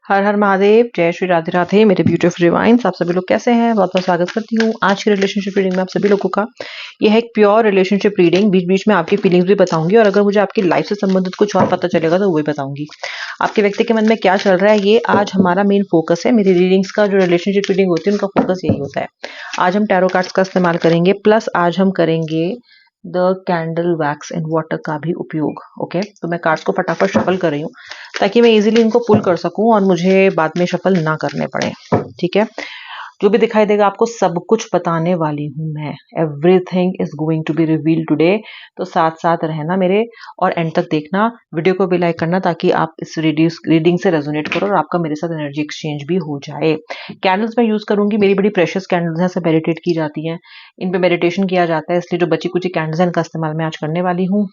हर हर महादेव, जय श्री राधे राधे मेरे beautiful divine's. आप सभी लोग कैसे हैं? बहुत बहुत स्वागत करती हूँ आज की रिलेशनशिप रीडिंग में आप सभी लोगों का। यह है एक प्योर रिलेशनशिप रीडिंग। बीच बीच में आपकी फीलिंग्स भी बताऊंगी और अगर मुझे आपकी लाइफ से संबंधित कुछ और पता चलेगा तो वो भी बताऊंगी। आपके व्यक्ति के मन में क्या चल रहा है, ये आज हमारा मेन फोकस है। मेरी रीडिंग्स का जो रिलेशनशिप रीडिंग होती है उनका फोकस यही होता है। आज हम टैरो कार्ड्स का इस्तेमाल करेंगे, प्लस आज हम करेंगे the candle wax and water का भी उपयोग। ओके, तो मैं कार्ड्स को फटाफट शफल कर रही हूँ ताकि मैं इजीली इनको पुल कर सकूं और मुझे बाद में शफल ना करने पड़े। ठीक है, जो भी दिखाई देगा आपको सब कुछ बताने वाली हूँ मैं। Everything is going to be reveal today. तो साथ साथ रहना मेरे और एंड तक देखना। वीडियो को भी लाइक करना ताकि आप इस रीडिंग से रेजोनेट करो और आपका मेरे साथ एनर्जी एक्सचेंज भी हो जाए। कैंडल्स मैं यूज करूंगी, मेरी बड़ी प्रेशियस कैंडल्स हैं, सब मेडिटेट की जाती हैं, इन पे मेडिटेशन किया जाता है, इसलिए जो बची कुची कैंडल्स हैं इनका इस्तेमाल मैं आज करने वाली हूँ।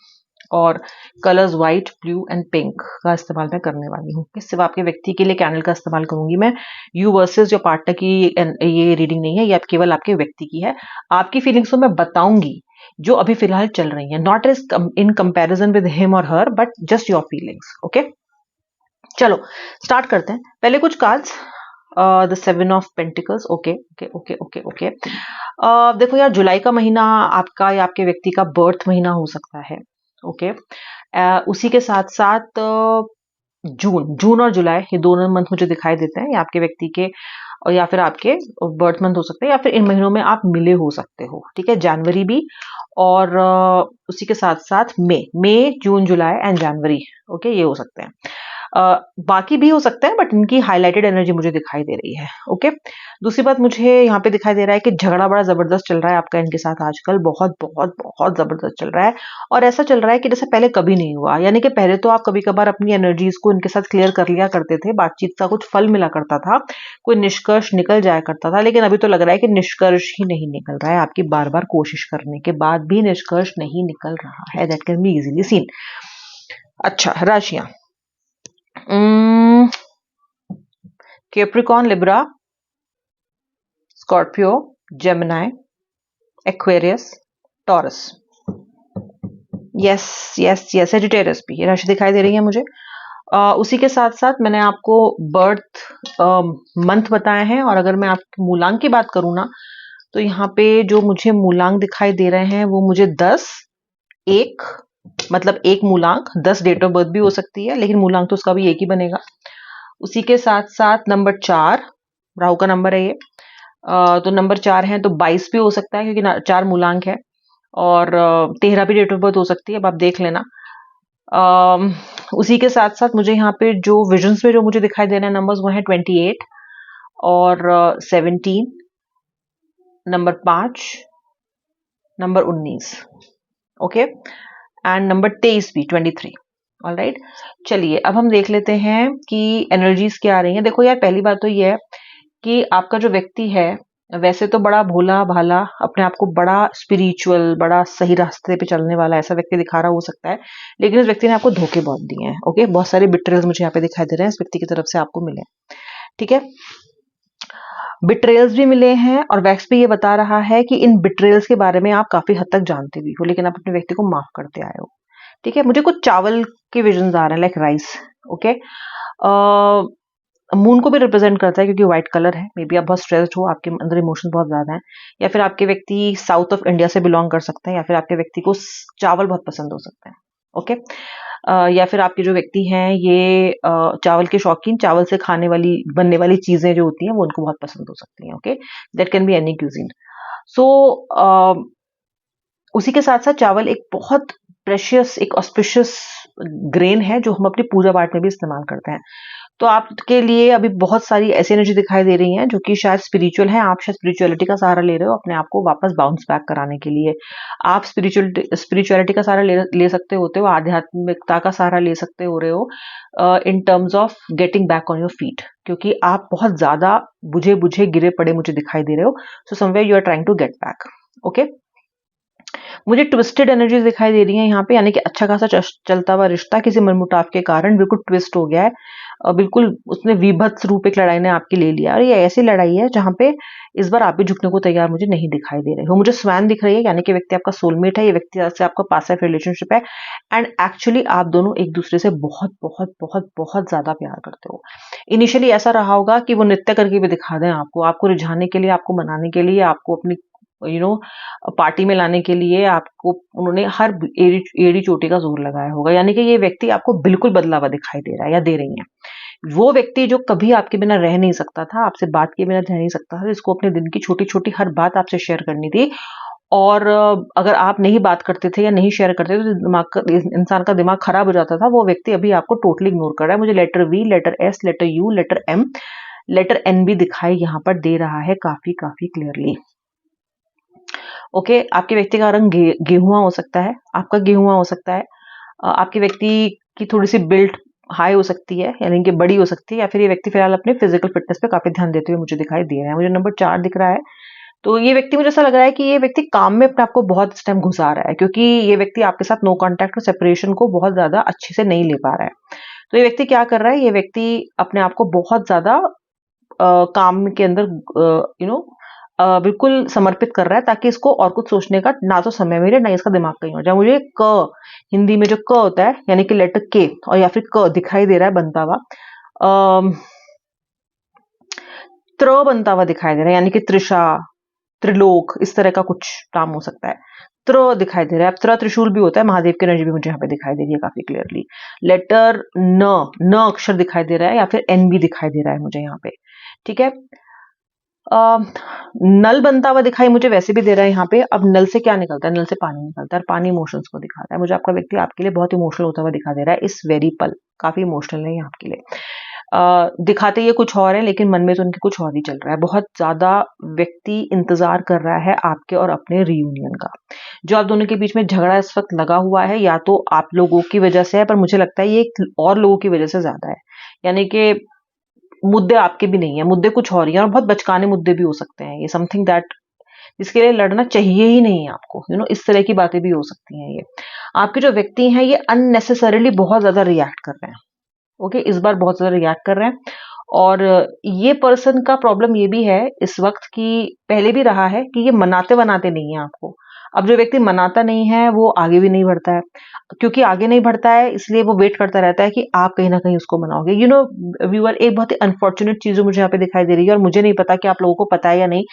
और colours white, blue and pink का इस्तेमाल मैं करने वाली हूँ। सिर्फ आपके व्यक्ति के लिए कैंडल का इस्तेमाल करूंगी मैं। यू वर्सेस योर पार्टनर की ये रीडिंग नहीं है, ये केवल आपके व्यक्ति की है। आपकी फीलिंग्स तो मैं बताऊंगी जो अभी फिलहाल चल रही है, not as in comparison with him और her, but just your feelings. Okay, चलो स्टार्ट करते हैं। पहले कुछ cards, the 7 of pentacles. Okay okay okay okay okay. देखो यार, जुलाई का महीना आपका या आपके व्यक्ति का बर्थ महीना हो सकता है। ओके, उसी के साथ साथ जून और जुलाई, ये दोनों मंथ मुझे दिखाई देते हैं, या आपके व्यक्ति के और या फिर आपके बर्थ मंथ हो सकते हैं, या फिर इन महीनों में आप मिले हो सकते हो। ठीक है, जनवरी भी और उसी के साथ साथ मई, जून, जुलाई एंड जनवरी। ओके, ये हो सकते हैं। बाकी भी हो सकते हैं बट इनकी हाईलाइटेड एनर्जी मुझे दिखाई दे रही है। ओके, दूसरी बात मुझे यहाँ पे दिखाई दे रहा है कि झगड़ा बड़ा जबरदस्त चल रहा है आपका इनके साथ आजकल, बहुत बहुत बहुत जबरदस्त चल रहा है। और ऐसा चल रहा है कि जैसे पहले कभी नहीं हुआ, यानी कि पहले तो आप कभी कभार अपनी एनर्जीज को इनके साथ क्लियर कर लिया करते थे, बातचीत का कुछ फल मिला करता था, कोई निष्कर्ष निकल जाया करता था, लेकिन अभी तो लग रहा है कि निष्कर्ष ही नहीं निकल रहा है। आपकी बार बार कोशिश करने के बाद भी निष्कर्ष नहीं निकल रहा है। That can be easily seen. अच्छा, राशियां, Capricorn, Libra, Scorpio, Gemini, Aquarius, Taurus. Yes yes yes, Sagittarius भी ये राशि दिखाई दे रही है मुझे। उसी के साथ साथ मैंने आपको बर्थ मंथ बताए हैं, और अगर मैं आपकी मूलांक की बात करूं ना, तो यहाँ पे जो मुझे मूलांक दिखाई दे रहे हैं वो मुझे 10, 1, मतलब एक मूलांक, 10 डेट ऑफ बर्थ भी हो सकती है, लेकिन मूलांक तो उसका भी एक ही बनेगा। उसी के साथ साथ नंबर 4, राहु का नंबर है ये, तो नंबर 4 है तो 22 भी हो सकता है क्योंकि 4 मूलांक है, और 13 भी डेट ऑफ बर्थ हो सकती है, अब आप देख लेना। उसी के साथ साथ मुझे यहाँ पे जो विजन्स में जो मुझे दिखाई दे रहे हैं नंबर्स, वो है 28 और 17, number 5, number 19, okay, and number 23 भी, 23। ऑलराइट, चलिए अब हम देख लेते हैं कि एनर्जीज क्या आ रही हैं। देखो यार, पहली बात तो ये है कि आपका जो व्यक्ति है वैसे तो बड़ा भोला भाला, अपने आप को बड़ा स्पिरिचुअल, बड़ा सही रास्ते पे चलने वाला ऐसा व्यक्ति दिखा रहा हो सकता है, लेकिन इस व्यक्ति ने आपको धोखे बहुत दिए हैं। ओके, बहुत सारे बिट्रेल्स मुझे यहाँ पे दिखाई दे रहे हैं इस व्यक्ति की तरफ से आपको मिले। ठीक है, बिट्रेल्स भी मिले हैं, और वैक्स भी ये बता रहा है कि इन बिट्रेल्स के बारे में आप काफी हद तक जानते भी हो, लेकिन आप अपने व्यक्ति को माफ करते आए हो। ठीक है, मुझे कुछ चावल के विजन्स आ रहे हैं, लाइक राइस। ओके, मून को भी रिप्रेजेंट करता है क्योंकि व्हाइट कलर है। मे बी आप बहुत स्ट्रेस्ड हो, आपके अंदर इमोशन बहुत ज्यादा है, या फिर आपके व्यक्ति साउथ ऑफ इंडिया से बिलोंग कर सकते हैं, या फिर आपके व्यक्ति को चावल बहुत पसंद हो सकते हैं। ओके, या फिर आपके जो व्यक्ति हैं ये चावल के शौकीन, चावल से खाने वाली बनने वाली चीजें जो होती हैं वो उनको बहुत पसंद हो सकती हैं। Okay, that can be any cuisine. So उसी के साथ साथ चावल एक बहुत प्रेशियस, एक ऑस्पिशियस ग्रेन है जो हम अपनी पूजा पाठ में भी इस्तेमाल करते हैं। तो आपके लिए अभी बहुत सारी ऐसी एनर्जी दिखाई दे रही हैं जो कि शायद स्पिरिचुअल है। आप शायद स्पिरिचुअलिटी का सहारा ले रहे हो अपने आप को वापस बाउंस बैक कराने के लिए। आप स्पिरिचुअलिटी का सहारा ले सकते होते हो, आध्यात्मिकता का सहारा ले सकते हो रहे हो in terms of getting back on your feet, क्योंकि आप बहुत ज्यादा बुझे बुझे गिरे पड़े मुझे दिखाई दे रहे हो। So somewhere you are trying to get back. Okay, मुझे ट्विस्टेड एनर्जीज दिखाई दे रही हैं यहाँ पे, यानी कि अच्छा खासा चलता हुआ रिश्ता किसी मनमुटाव के कारण बिल्कुल ट्विस्ट हो गया है। बिल्कुल उसने विभत्स रूप एक लड़ाई ने आपकी ले लिया, और ये ऐसी लड़ाई है जहाँ पे इस बार आप भी झुकने को तैयार मुझे नहीं दिखाई दे रहे हो। मुझे स्वैन दिख रही है, यानी कि व्यक्ति आपका सोलमेट है, ये व्यक्ति से आपका पास लाइफ रिलेशनशिप है, एंड एक्चुअली आप दोनों एक दूसरे से बहुत बहुत बहुत बहुत ज्यादा प्यार करते हो। इनिशियली ऐसा रहा होगा कि वो नृत्य करके भी दिखा दें आपको रिझाने के लिए, आपको मनाने के लिए, आपको अपनी पार्टी में लाने के लिए, आपको उन्होंने हर एड़ी एड़ी चोटी का जोर लगाया होगा। यानी कि ये व्यक्ति आपको बिल्कुल बदला हुआ दिखाई दे रहा है या दे रही है। वो व्यक्ति जो कभी आपके बिना रह नहीं सकता था, आपसे बात किए बिना रह नहीं सकता था, जिसको अपने दिन की छोटी छोटी हर बात आपसे शेयर करनी थी, और अगर आप नहीं बात करते थे या नहीं शेयर करते थे तो इंसान का दिमाग खराब हो जाता था, वो व्यक्ति अभी आपको टोटली इग्नोर कर रहा है। मुझे letter V, letter S, letter U, letter M, letter N भी दिखाई यहाँ पर दे रहा है काफी काफी क्लियरली। ओके, आपके व्यक्ति का रंग गेहुआ हो सकता है, आपका गेहुआ हो सकता है, आपके व्यक्ति की थोड़ी सी बिल्ड हाई हो सकती है, यानी कि बड़ी हो सकती है, या फिर ये व्यक्ति फिलहाल अपने फिजिकल फिटनेस पे काफी ध्यान देते हुए मुझे दिखाई दे रहा है। मुझे नंबर 4 दिख रहा है। तो ये व्यक्ति, मुझे ऐसा लग रहा है कि ये व्यक्ति काम में अपने आप को बहुत इस टाइम घुसा रहा है, क्योंकि ये व्यक्ति आपके साथ नो कॉन्टैक्ट और सेपरेशन को बहुत ज्यादा अच्छे से नहीं ले पा रहा है। तो ये व्यक्ति क्या कर रहा है, ये व्यक्ति अपने आप को बहुत ज्यादा काम के अंदर बिल्कुल समर्पित कर रहा है, ताकि इसको और कुछ सोचने का ना तो समय मिले, ना इसका दिमाग कहीं हो जाए। मुझे क, हिंदी में जो क होता है, यानी कि लेटर के और या फिर क दिखाई दे रहा है बनता हुआ, त्र बनता हुआ दिखाई दे रहा है, यानी कि त्रिषा, त्रिलोक, इस तरह का कुछ नाम हो सकता है। त्र दिखाई दे रहा है। त्र त्रिशूल भी होता है, महादेव की एनर्जी भी मुझे यहाँ पे दिखाई दे रही है काफी क्लियरली। लेटर न अक्षर दिखाई दे रहा है, या फिर एन भी दिखाई दे रहा है मुझे यहाँ पे। ठीक है, नल बनता हुआ दिखाई मुझे वैसे भी दे रहा है यहाँ पे। अब नल से क्या निकलता है, नल से पानी निकलता है, और पानी इमोशंस को दिखाता है। मुझे आपका व्यक्ति आपके लिए बहुत इमोशनल होता हुआ दिखा दे रहा है इस वेरी पल, काफी इमोशनल है ये आपके लिए। दिखाते ये कुछ और है, लेकिन मन में तो उनके कुछ और ही चल रहा है। बहुत ज्यादा व्यक्ति इंतजार कर रहा है आपके और अपने रियूनियन का। जो आप दोनों के बीच में झगड़ा इस वक्त लगा हुआ है, या तो आप लोगों की वजह से है, पर मुझे लगता है ये और लोगों की वजह से ज्यादा है। यानी कि मुद्दे आपके भी नहीं है, मुद्दे कुछ और ही हैं, और बहुत बचकाने मुद्दे भी हो सकते हैं। ये समथिंग दैट जिसके लिए लड़ना चाहिए ही नहीं है आपको, इस तरह की बातें भी हो सकती हैं। ये आपके जो व्यक्ति हैं, ये अननेसेसरीली बहुत ज्यादा रिएक्ट कर रहे हैं। ओके, इस बार बहुत ज्यादा रिएक्ट कर रहे हैं। और ये पर्सन का प्रॉब्लम ये भी है इस वक्त, कि पहले भी रहा है कि ये मनाते बनाते नहीं है आपको। अब जो व्यक्ति मनाता नहीं है वो आगे भी नहीं बढ़ता है, क्योंकि आगे नहीं बढ़ता है इसलिए वो वेट करता रहता है कि आप कहीं ना कहीं उसको मनाओगे। व्यूअर, एक बहुत ही अनफॉर्चुनेट चीज मुझे यहाँ पे दिखाई दे रही है, और मुझे नहीं पता कि आप लोगों को पता है या नहीं,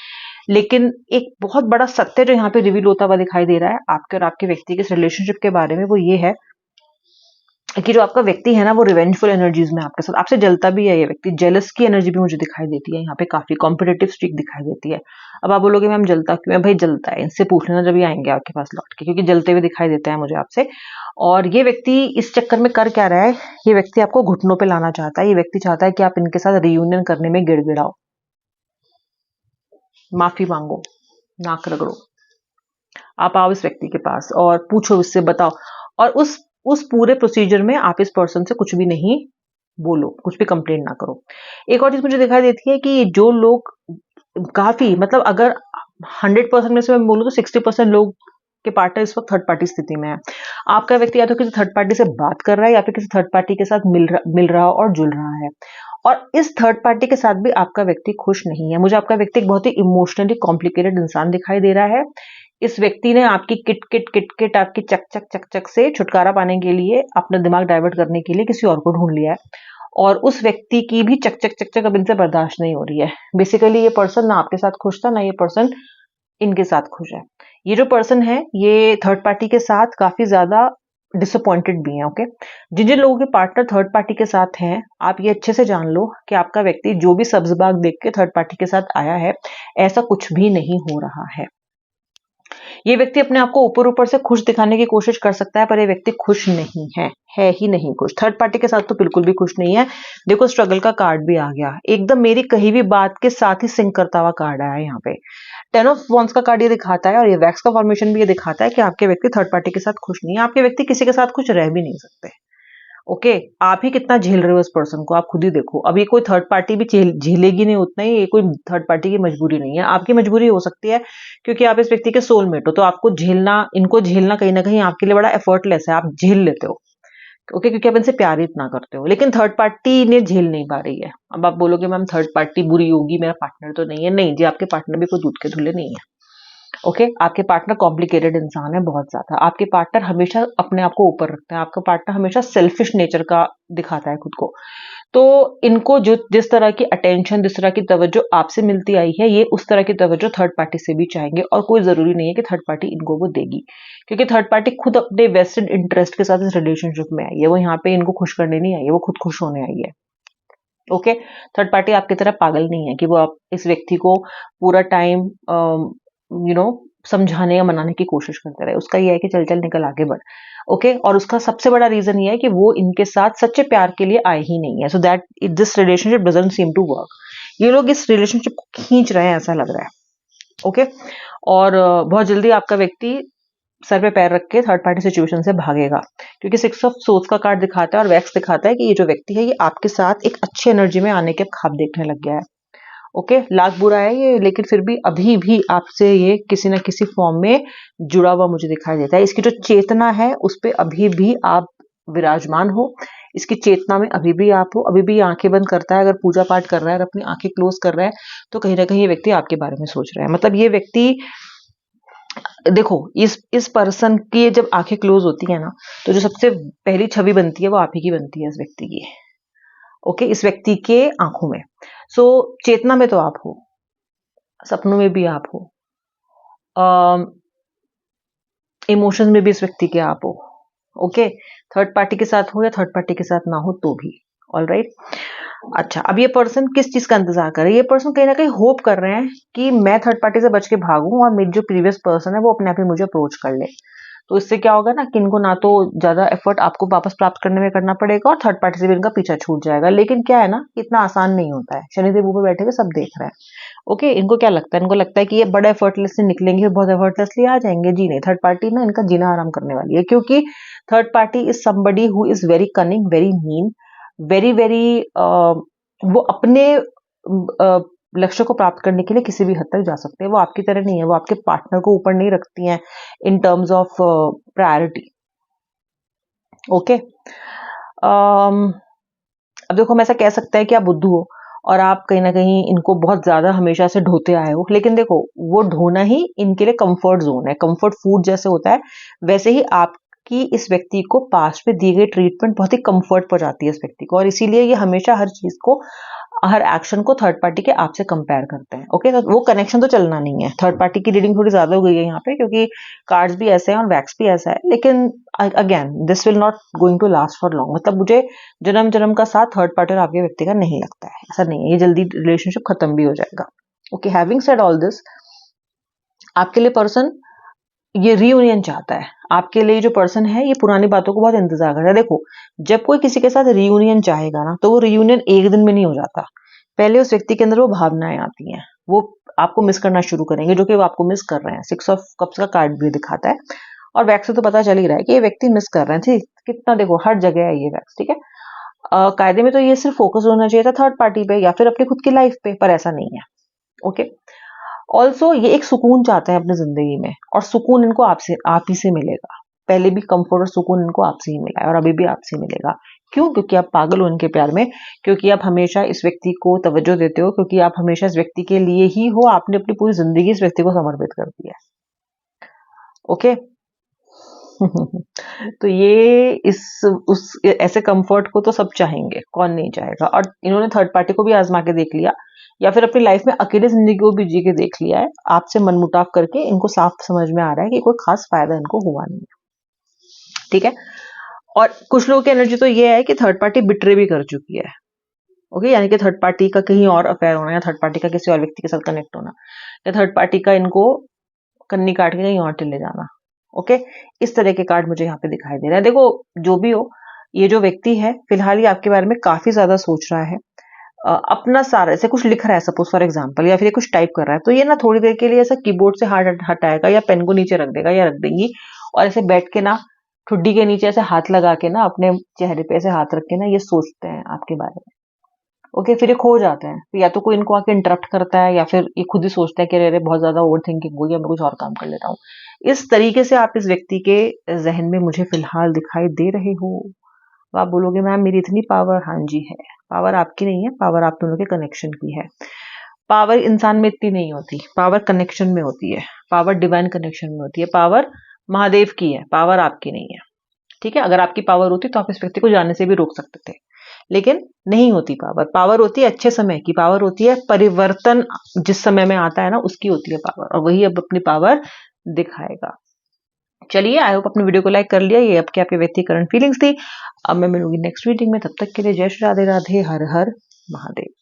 लेकिन एक बहुत बड़ा सत्य जो यहाँ पे रिवील होता हुआ दिखाई दे रहा है आपके और आपके व्यक्ति के रिलेशनशिप के बारे में, वो ये है कि जो आपका व्यक्ति है ना, वो रिवेंजफुल एनर्जीज में आपके साथ आपसे जलता भी है। ये व्यक्ति जेलस की एनर्जी भी मुझे दिखाई देती है यहाँ पे, काफी कॉम्पिटेटिव स्ट्रीक दिखाई देती है। अब आप बोलोगे मैम जलता क्यों है? भाई जलता है, इनसे पूछ लेना जब ये आएंगे आपके पास लौट के, क्योंकि जलते हुए दिखाई देता है मुझे आपसे। और ये व्यक्ति इस चक्कर में कर क्या रहा है, ये व्यक्ति आपको घुटनों पे लाना चाहता है। ये व्यक्ति चाहता है कि आप इनके साथ रियूनियन करने में गिड़गिड़ाओ, माफी मांगो, नाक रगड़ो। आप आओ इस व्यक्ति के पास और पूछो, इससे बताओ, और उस पूरे प्रोसीजर में आप इस पर्सन से कुछ भी नहीं बोलो, कुछ भी कंप्लेंट ना करो। एक और चीज मुझे दिखाई देती है कि जो लोग काफी, मतलब अगर 100% में से मैं बोलूँ तो 60% लोग के पार्टनर इस वक्त थर्ड पार्टी स्थिति में है। आपका व्यक्ति या तो किसी थर्ड पार्टी से बात कर रहा है, या फिर किसी थर्ड पार्टी के साथ मिल रहा और जुड़ रहा है, और इस थर्ड पार्टी के साथ भी आपका व्यक्ति खुश नहीं है। मुझे आपका व्यक्ति एक बहुत ही इमोशनली कॉम्प्लिकेटेड इंसान दिखाई दे रहा है। इस व्यक्ति ने आपकी किट किट किट किट, आपकी चक चक चक चक से छुटकारा पाने के लिए, अपना दिमाग डाइवर्ट करने के लिए किसी और को ढूंढ लिया है, और उस व्यक्ति की भी चक चक चक चक अब इनसे बर्दाश्त नहीं हो रही है। बेसिकली ये पर्सन ना आपके साथ खुश था, ना ये पर्सन इनके साथ खुश है। ये जो पर्सन है ये थर्ड पार्टी के साथ काफी ज्यादा डिसअपॉइंटेड भी है। ओके, जिन जिन लोगों के पार्टनर थर्ड पार्टी के साथ हैं, आप ये अच्छे से जान लो कि आपका व्यक्ति जो भी सब्ज बाग देख के थर्ड पार्टी के साथ आया है, ऐसा कुछ भी नहीं हो रहा है। ये व्यक्ति अपने आप को ऊपर ऊपर से खुश दिखाने की कोशिश कर सकता है, पर ये व्यक्ति खुश नहीं है ही नहीं खुश। थर्ड पार्टी के साथ तो बिल्कुल भी खुश नहीं है। देखो, स्ट्रगल का कार्ड भी आ गया, एकदम मेरी कही भी बात के साथ ही सिंक करता हुआ कार्ड आया यहाँ पे। 10 ऑफ वॉन्ड्स का कार्ड ये दिखाता है, और ये वैक्स का फॉर्मेशन भी ये दिखाता है कि आपके व्यक्ति थर्ड पार्टी के साथ खुश नहीं है। आपके व्यक्ति किसी के साथ खुश रह भी नहीं सकते। ओके, आप ही कितना झेल रहे हो इस पर्सन को, आप खुद ही देखो। अब ये कोई थर्ड पार्टी भी झेलेगी नहीं उतना ही, ये कोई थर्ड पार्टी की मजबूरी नहीं है, आपकी मजबूरी हो सकती है, क्योंकि आप इस व्यक्ति के सोलमेट हो। तो आपको झेलना, इनको झेलना कहीं ना कहीं आपके लिए बड़ा एफर्टलेस है, आप झेल लेते हो। ओके, क्योंकि आप इनसे प्यार ही इतना करते हो, लेकिन थर्ड पार्टी ने झेल नहीं पा रही है। अब आप बोलोगे मैम थर्ड पार्टी बुरी होगी, मेरा पार्टनर तो नहीं है। नहीं जी, आपके पार्टनर भी कोई दूध के धुले नहीं है। ओके, आपके पार्टनर कॉम्प्लिकेटेड इंसान है बहुत ज्यादा। आपके पार्टनर हमेशा अपने आप को ऊपर रखते हैं। आपका पार्टनर हमेशा सेल्फिश नेचर का दिखाता है खुद को। तो इनको जो जिस तरह की अटेंशन, जिस तरह की तवज्जो आपसे मिलती आई है, ये उस तरह की तवज्जो थर्ड पार्टी से भी चाहेंगे, और कोई जरूरी नहीं है कि थर्ड पार्टी इनको वो देगी, क्योंकि थर्ड पार्टी खुद अपने वेस्टेड इंटरेस्ट के साथ इस रिलेशनशिप में आई है। वो यहाँ पे इनको खुश करने नहीं आई है, वो खुद खुश होने आई है। ओके, थर्ड पार्टी आपकी तरह पागल नहीं है कि वो आप इस व्यक्ति को पूरा टाइम समझाने या मनाने की कोशिश करते रहे। उसका ये है कि चल चल निकल आगे बढ़। ओके, और उसका सबसे बड़ा रीजन ये है कि वो इनके साथ सच्चे प्यार के लिए आए ही नहीं है, so that this relationship doesn't seem to work. ये लोग इस रिलेशनशिप को खींच रहे हैं, ऐसा लग रहा है। ओके, और बहुत जल्दी आपका व्यक्ति सर पे पैर रख के थर्ड पार्टी सिचुएशन से भागेगा, क्योंकि सिक्स ऑफ सोर्स का कार्ड दिखाता है और वैक्स दिखाता है कि ये जो व्यक्ति है ये आपके साथ एक अच्छी एनर्जी में आने के ख्वाब देखने लग गया है। ओके, लाख बुरा है ये, लेकिन फिर भी अभी भी आपसे ये किसी ना किसी फॉर्म में जुड़ा हुआ मुझे दिखाई देता है। इसकी जो चेतना है उस पर अभी भी आप विराजमान हो। इसकी चेतना में अभी भी आप हो। अभी भी आंखें बंद करता है, अगर पूजा पाठ कर रहा है और अपनी आंखें क्लोज कर रहा है, तो कहीं ना कहीं ये व्यक्ति आपके बारे में सोच रहा है। मतलब ये व्यक्ति, देखो, इस पर्सन की जब आंखें क्लोज होती है ना, तो जो सबसे पहली छवि बनती है वो आप ही की बनती है इस व्यक्ति की। ओके, इस व्यक्ति के आंखों में। सो चेतना में तो आप हो, सपनों में भी आप हो, इमोशन में भी इस व्यक्ति के आप हो। ओके, थर्ड पार्टी के साथ हो या थर्ड पार्टी के साथ ना हो तो भी। All right. अच्छा, अब ये पर्सन किस चीज का इंतजार कर रहे हैं? ये पर्सन कहीं ना कहीं होप कर रहे हैं कि मैं थर्ड पार्टी से बच के भागूं और मेरी जो प्रीवियस पर्सन है वो अपने आप ही मुझे अप्रोच कर ले। तो इससे क्या होगा ना कि इनको ना तो ज्यादा एफर्ट आपको वापस प्राप्त करने में करना पड़ेगा और थर्ड पार्टी से भी इनका पीछा छूट जाएगा। लेकिन क्या है ना, इतना आसान नहीं होता है। शनिदेव ऊपर बैठे हुए सब देख रहे हैं। ओके, इनको क्या लगता है? इनको लगता है कि ये बड़ा एफर्टलेसली निकलेंगे, बहुत एफर्टलेसली आ जाएंगे। जी नहीं, थर्ड पार्टी ना इनका जीना आराम करने वाली है, क्योंकि third party is somebody who is very cunning, very mean, very very, वो अपने लक्ष्य को प्राप्त करने के लिए किसी भी हद तक जा सकते हैं। वो आपकी तरह नहीं है, वो आपके पार्टनर को ऊपर नहीं रखती हैं in terms of priority. Okay, अब देखो, हम ऐसा कह सकते हैं कि आप बुद्धू हो और आप कहीं ना कहीं इनको बहुत ज्यादा हमेशा से ढोते आए हो, लेकिन देखो, वो ढोना ही इनके लिए कंफर्ट जोन है। कंफर्ट फूड जैसे होता है, वैसे ही आपकी इस व्यक्ति को पास्ट में दी गई ट्रीटमेंट बहुत ही कंफर्ट पहुंचाती है इस व्यक्ति को, और इसीलिए ये हमेशा हर चीज को, हर एक्शन को थर्ड पार्टी के आपसे कंपेयर करते हैं। ओके, तो वो कनेक्शन तो चलना नहीं है। थर्ड पार्टी की रीडिंग थोड़ी ज्यादा हो गई है यहाँ पे, क्योंकि कार्ड्स भी ऐसे हैं और वैक्स भी ऐसा है, लेकिन again this will not going to last for long. मतलब मुझे जन्म जन्म का साथ थर्ड पार्टी और आपके व्यक्ति का नहीं लगता है, ऐसा नहीं है। ये जल्दी रिलेशनशिप खत्म भी हो जाएगा। Okay, having said all this, आपके लिए पर्सन ये रीयूनियन चाहता है। आपके लिए जो पर्सन है ये पुरानी बातों को बहुत इंतजार कर रहा है। देखो, जब कोई किसी के साथ रीयूनियन चाहेगा ना, तो वो रीयूनियन एक दिन में नहीं हो जाता। पहले उस व्यक्ति के अंदर वो भावनाएं आती हैं, वो आपको मिस करना शुरू करेंगे, जो कि वो आपको मिस कर रहे हैं। सिक्स ऑफ कप्स का कार्ड भी दिखाता है, और वैक्स से तो पता चल ही रहा है कि ये व्यक्ति मिस कर रहे हैं। ठीक, कितना देखो, हर जगह है ये वैक्स। ठीक है, कायदे में तो ये सिर्फ फोकस होना चाहिए था थर्ड पार्टी पे या फिर अपनी खुद की लाइफ पे, पर ऐसा नहीं है। ओके, ऑल्सो ये एक सुकून चाहते हैं अपनी जिंदगी में, और सुकून इनको आपसे, आप ही से मिलेगा। पहले भी कंफर्ट और सुकून इनको आपसे ही मिला है और अभी भी आपसे मिलेगा। क्यों? क्योंकि आप पागल हो इनके प्यार में, क्योंकि आप हमेशा इस व्यक्ति को तवज्जो देते हो, क्योंकि आप हमेशा इस व्यक्ति के लिए ही हो। आपने अपनी पूरी जिंदगी इस व्यक्ति को समर्पित कर दी है। ओके तो ये इस उस ऐसे कंफर्ट को तो सब चाहेंगे, कौन नहीं चाहेगा। और इन्होंने थर्ड पार्टी को भी आजमा के देख लिया, या फिर अपनी लाइफ में अकेले जिंदगी को भी जी के देख लिया है। आपसे मनमुटाव करके इनको साफ समझ में आ रहा है कि कोई खास फायदा इनको हुआ नहीं है। ठीक है, और कुछ लोगों की एनर्जी तो ये है कि थर्ड पार्टी बिट्रे भी कर चुकी है। ओके, यानी कि थर्ड पार्टी का कहीं और अफेयर होना, या थर्ड पार्टी का किसी और व्यक्ति के साथ कनेक्ट होना, या थर्ड पार्टी का इनको कन्नी काट के कहीं और चले जाना। ओके, इस तरह के कार्ड मुझे यहाँ पे दिखाई दे रहा है। देखो, जो भी हो, ये जो व्यक्ति है फिलहाल ये आपके बारे में काफी ज्यादा सोच रहा है। अपना सारा ऐसे कुछ लिख रहा है, सपोज फॉर एग्जांपल, या फिर ये कुछ टाइप कर रहा है, तो ये ना थोड़ी देर के लिए ऐसा कीबोर्ड से हाथ हटाएगा या पेन को नीचे रख देगा या रख देंगी, और ऐसे बैठ के ना ठुड्डी के नीचे ऐसे हाथ लगा के ना अपने चेहरे पे ऐसे हाथ रख के ना ये सोचते हैं आपके बारे में। ओके, फिर ये खो जाते हैं। तो या तो कोई इनको आके इंटरप्ट करता है, या फिर ये खुद ही सोचता है कि अरे बहुत ज्यादा ओवर थिंकिंग हो गई, मैं कुछ और काम कर लेता हूँ। इस तरीके से आप इस व्यक्ति के जहन में मुझे फिलहाल दिखाई दे रहे हो। अब आप बोलोगे मैम मेरी इतनी पावर, हाँ जी है। पावर आपकी नहीं है, पावर आप दोनों के कनेक्शन की है। पावर इंसान में इतनी नहीं होती, पावर कनेक्शन में होती है, पावर डिवाइन कनेक्शन में होती है, पावर महादेव की है, पावर आपकी नहीं है। ठीक है, अगर आपकी पावर होती तो आप इस व्यक्ति को जाने से भी रोक सकते थे, लेकिन नहीं होती पावर। पावर होती है अच्छे समय की, पावर होती है परिवर्तन जिस समय में आता है ना, उसकी होती है पावर, और वही अब अपनी पावर दिखाएगा। चलिए, आई होप अपने वीडियो को लाइक कर लिया। ये आपके आपके व्यक्तिगत फीलिंग्स थी। अब मैं मिलूंगी नेक्स्ट रीडिंग में, तब तक के लिए जय श्री राधे राधे, हर हर महादेव।